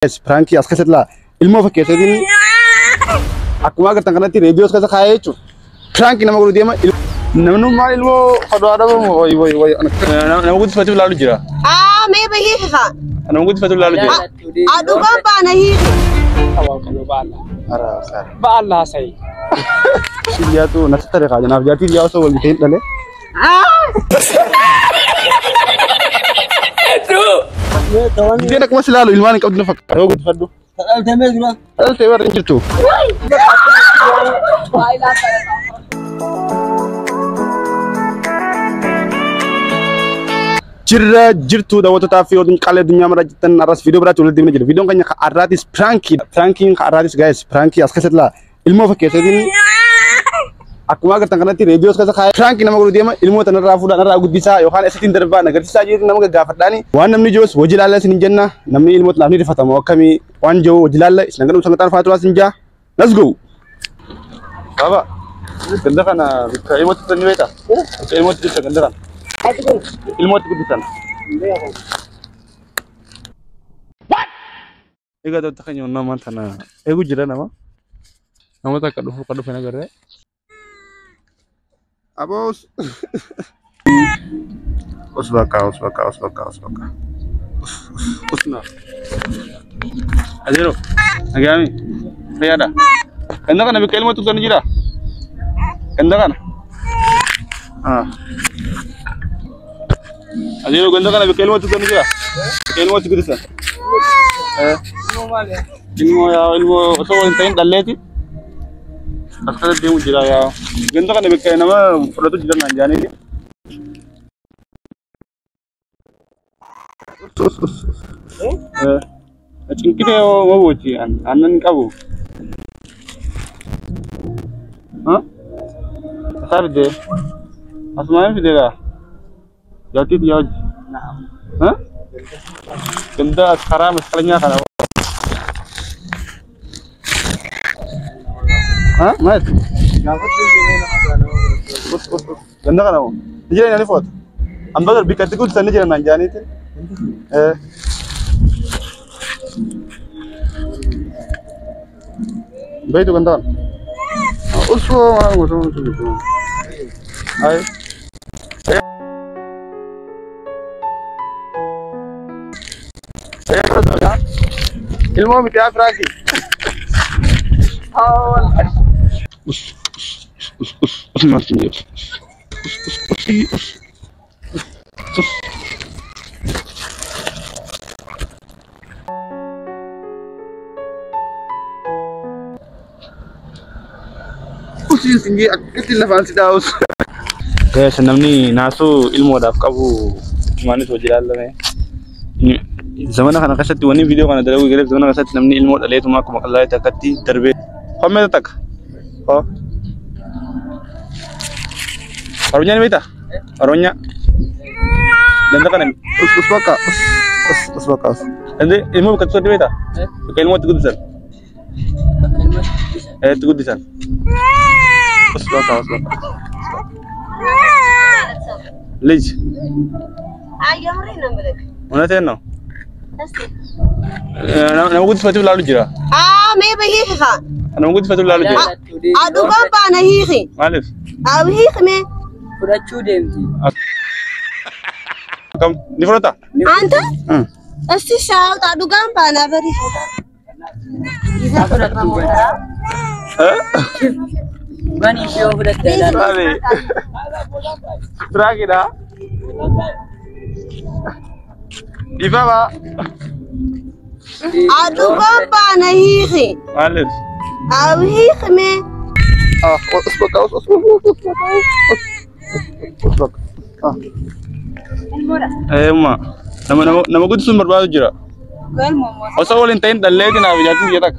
Frankie as keset la ilmo fa keset ni aku agar tangkana ti radios kasa kaya itu Frankie nama guru dia mah nanu mal ilmo fadwa ada woi nama guru sepatu lalu jira me bahi kha nama guru sepatu lalu jira adu bapa nahi awal kalau bala ara sar bala sai dia tu nasi tere kaja nak jadi dia so boleh tent dale dia nak masih lalu ilmu ni kau tu fak aku tu fadu al temer itu Jirra jirtu da wata tafi wadun kale dunya mara jitan aras video berat ulit dimana jadi video kan ka aratis Frankie ka aratis guys Frankie as keset la ilmu fa keset ni aku agar tangkana ti radios kasa kaya Frankie nama guru dia mah ilmu tanar rafu dan ragu bisa yohan esetin derba nagar sisa jadi nama gafat dani wan namni jos wajilalla sin janna namni ilmu tlah ni fata mo kami wan jo wajilalla isnagan usang tar fatwa sinja let's go baba ganda kana ilmu tani beta ilmu tu ganda kan ilmu tu kudusan what ega to takanyo nama tana egu jira nama tak kadu fena gare abos usbaka usna adero agami bayada kanda kana bikel mo tukani jira kanda kana adero kanda kana bikel mo tukani jira bikel mo tukudisa ilmo ya ilmo so intain dalleti asal dia mujira ya ganda kan bikai nama produk tu jangan jani ni cingkir ya mau buci anan kabu asal deh asmanya video lah jadi dia ganda sekarang sekalinya kan mas ganda kan kamu dia ni foto ambil bikat itu sana jangan nanjani itu baik tu ganda uswo mana uswo itu ay ilmu mikir Frankie masih tinggi kecil lah si daus kayak senam ni nasu ilmu dah kabu mana tu jalan lah ni zaman nak kasat tu ni video kan ada lagi kerja zaman nak kasat senam ni ilmu dah lihat rumah aku makalai takati terbe kami tak oh barunya ni beta barunya dan tak kan usbaka nanti ilmu bukan sesuatu beta ilmu tu kudusan tu kudusan usbaka lej ayo hari nampak mana teno nama kudus sepatu lalu jira me bahi kha nama kudus sepatu lalu jira adu bapa nahi khi malif awi me udah cudem ti kamu ni frota anta asti sao adu bapa na bari aku dah tahu bani sio udah jalan bani terakhir dah di bawah adu bapa nahi khi malif awi me usbaka ma nama kudus sumber baru jira Osa walin tain dalle di na bijatu dia tak.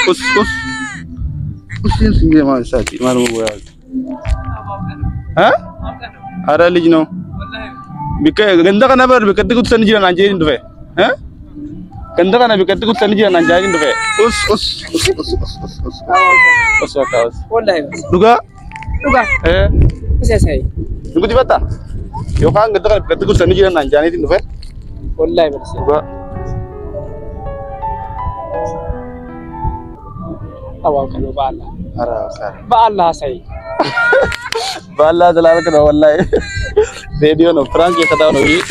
Us yang singgih mana sahaja, mana mau buat? Ada lagi no. Bikai ganda kan apa? Bikai tu kutusan jiran anjing tu, ganda kan bikai tu kutusan jiran anjing tu, us. Wallahi. Duga? Saya. Duga di mana? Yo kan ganda kan bikai tu kutusan jiran anjing tu, والله برسي أول كانوا بالله بالله سعيد بالله دلالة كده والله فيديو نو فرانك يكتاو نوي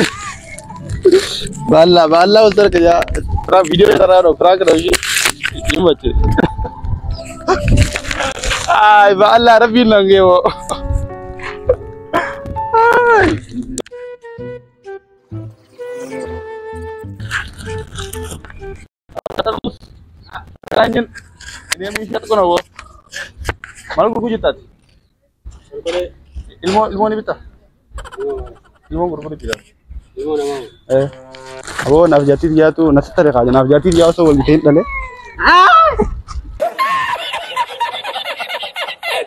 بالله وصل كذا فرانك فيديو يترى نو فرانك نوي يمتى ay بالله ربي نانجي wo lanjut ini yang bisa tuh nawo malu guru juta ilmu ini bisa ilmu guru tidak ilmu nama abo nafjati dia tuh nasi tarik aja nafjati dia so boleh tent dale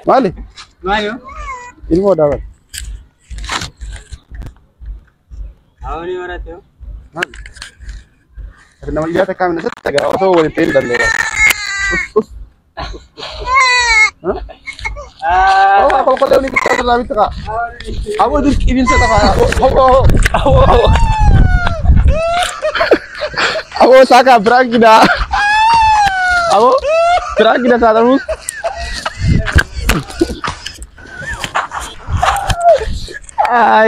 mali ilmu dapat awalnya mana tuh nama dia tak kami nasi tarik so boleh tent dale kalau kau ni kita terlalu itu kak aku tu ini saya tak aku saka berang kita aku berang kita saat terus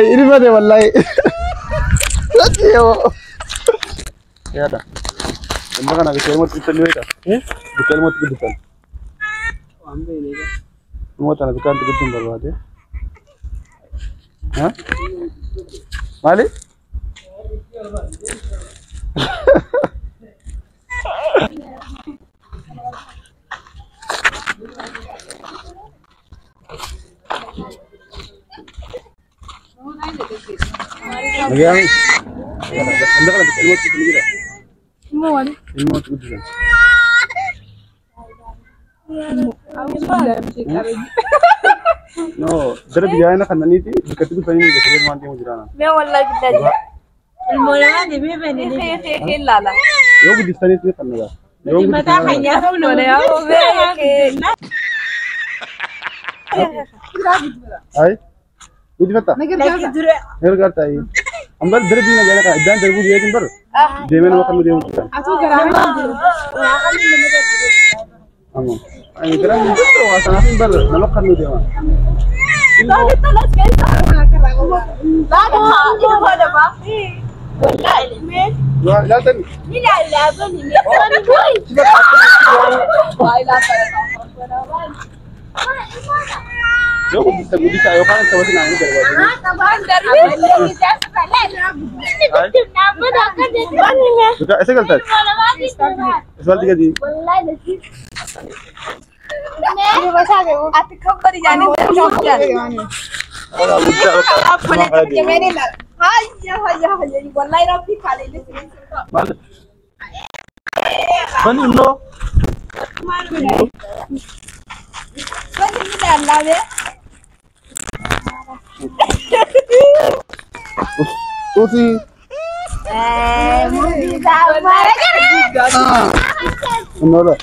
ini mana wallahi ya ya dah enggak nak kelmat kita ni kita kelmat kita ambil ini kan mau tanah dukaan tu betul berbuat ya, hah? Mali? Bagaimana? Anda kan ilmu itu juga. Ilmu itu juga. No, जरा बियाह ना खाना नहीं थी, कभी तो सही नहीं देखते मानते मुझे राना। मैं والله بالله المولى دي بيبني خير لا لا يوم بديستاني इसमें करने का। يوم متى حنيا ولا يا هاي بدي فتا غير करता है हम बस दर भी ना जाने का इधर दर भी दिया दिन पर देवन वो करने दिया मुझे हम أنا كلام من جد وأصلا في بر نلقى المدير لا تطلع كيف لا هذا ما والله لا تني لا لا بني لا يوم بتسوي سايو كان سويت نعمل كذا طبعا دربي بقى إيش قلت سؤال تيجي والله لذيذ ini bahasa apa? Atik kau beri jani berjaya. Apa ni? Jangan lah. Haya. Wallahi Rabbi kali ni. Mana? Mana no? Mana ni dah lalu. Tusi. Mudi dah mana kan? Mana?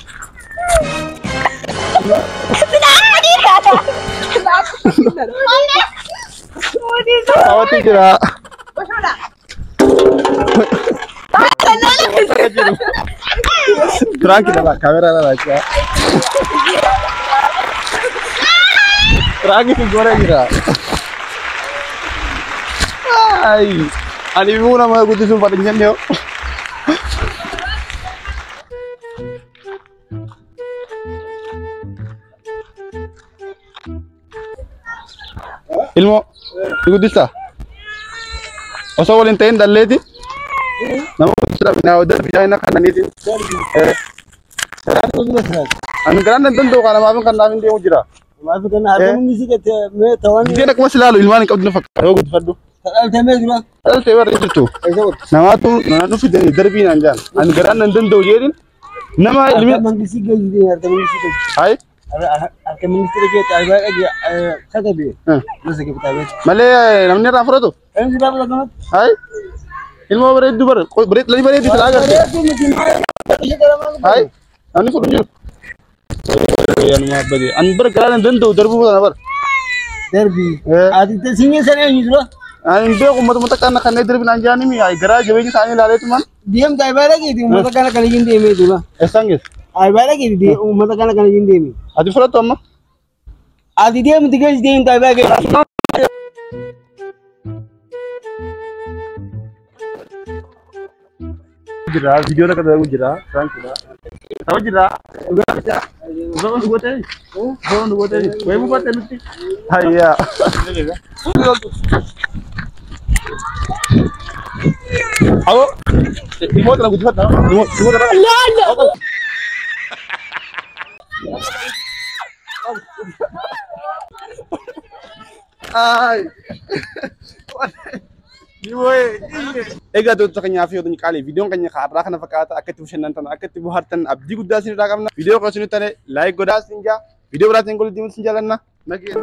Awati kira. Terang kita lah, kamera lah aja. Terang itu goreng kira. Ay, ani mo na mga gusto sumpatin niyan yo. Ilmu, ikut disa. Osa walintain daleti. Namu sudah binawdar biayana kananitin. Anu kan tentu kana maafin kan namin dia mujira. Maafin kan ada mengisi ke me tawan. Dia nak masih lalu ilmu kau dina fakar. Yo gud faddu. Al tamel dulu. Al tewar itu. Nama tu fi darbi nanjan. Anu garan nan tentu jerin. Nama ilmu mengisi ke dia ada mengisi ke. Hai. Ada mengisi ke ada aja kata dia. Masa ke kita. Male namanya Rafro tu. Sudah berapa? Hai. Ilmu berat tu ber. Berat lagi berat di selagar. Hai. Anu pun jujur. Ya nama bagi. Anbar garan tentu darbu bukan apa? Derby. Adi tu sini sana ni dulu. Ani be ko mata kana kana idhar bin anjani mi ay garage be ni saani lale tuman. Diem tai bara ki di mata kana kana jindi me dula. Esangis. Ai bara ki di mata kana kana jindi me. Adi fura to amma. Adi diem digas diem tai bara ki. Jira video na kada jira prank jira. Tahu jira. Zon dugote. Zon dugote. Wei mu pate nuti. Hayya. Awo. Remote na gudhat na. Remote na. Ay. Ega to kanya fi odun kali video kanya khara kana fakata akati bushenan tan akati buhartan abdi gudda sin ragamna video ko sunu tane like goda sinja video bra tengol dimun sinjalanna nagi